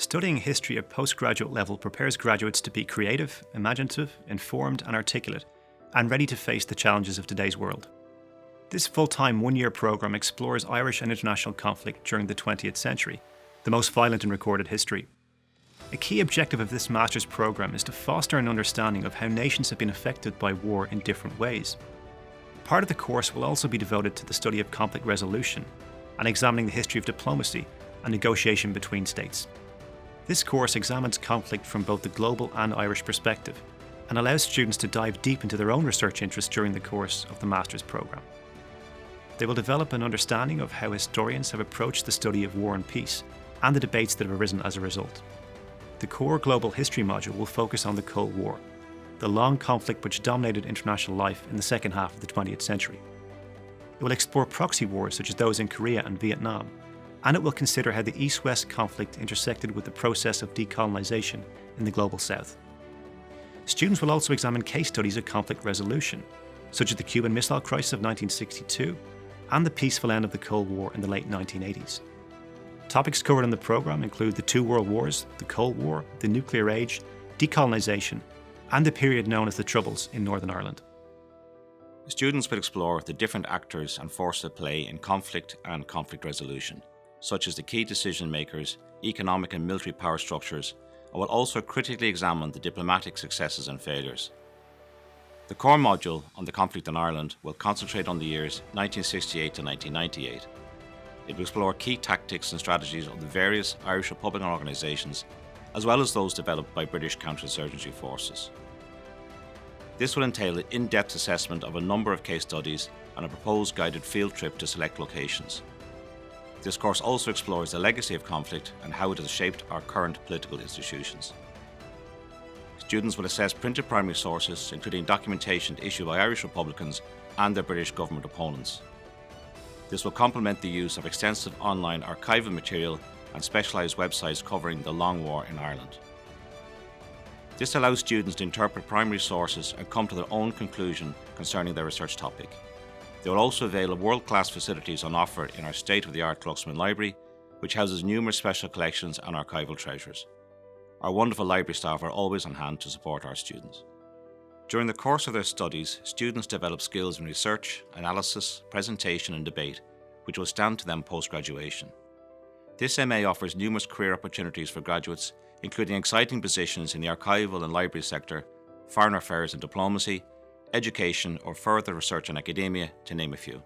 Studying history at postgraduate level prepares graduates to be creative, imaginative, informed and articulate, and ready to face the challenges of today's world. This full-time one-year programme explores Irish and international conflict during the 20th century, the most violent in recorded history. A key objective of this master's programme is to foster an understanding of how nations have been affected by war in different ways. Part of the course will also be devoted to the study of conflict resolution and examining the history of diplomacy and negotiation between states. This course examines conflict from both the global and Irish perspective and allows students to dive deep into their own research interests during the course of the master's programme. They will develop an understanding of how historians have approached the study of war and peace and the debates that have arisen as a result. The core global history module will focus on the Cold War, the long conflict which dominated international life in the second half of the 20th century. It will explore proxy wars such as those in Korea and Vietnam, and it will consider how the East-West conflict intersected with the process of decolonisation in the Global South. Students will also examine case studies of conflict resolution, such as the Cuban Missile Crisis of 1962 and the peaceful end of the Cold War in the late 1980s. Topics covered in the programme include the two world wars, the Cold War, the nuclear age, decolonisation, and the period known as the Troubles in Northern Ireland. Students will explore the different actors and forces at play in conflict and conflict resolution, such as the key decision makers, economic and military power structures, and will also critically examine the diplomatic successes and failures. The core module on the conflict in Ireland will concentrate on the years 1968 to 1998. It will explore key tactics and strategies of the various Irish Republican organisations, as well as those developed by British counterinsurgency forces. This will entail an in-depth assessment of a number of case studies and a proposed guided field trip to select locations. This course also explores the legacy of conflict and how it has shaped our current political institutions. Students will assess printed primary sources, including documentation issued by Irish Republicans and their British government opponents. This will complement the use of extensive online archival material and specialised websites covering the Long War in Ireland. This allows students to interpret primary sources and come to their own conclusion concerning their research topic. They will also avail of world-class facilities on offer in our state-of-the-art Glucksman Library, which houses numerous special collections and archival treasures. Our wonderful library staff are always on hand to support our students. During the course of their studies, students develop skills in research, analysis, presentation and debate, which will stand to them post-graduation. This MA offers numerous career opportunities for graduates, including exciting positions in the archival and library sector, foreign affairs and diplomacy, education or further research in academia, to name a few.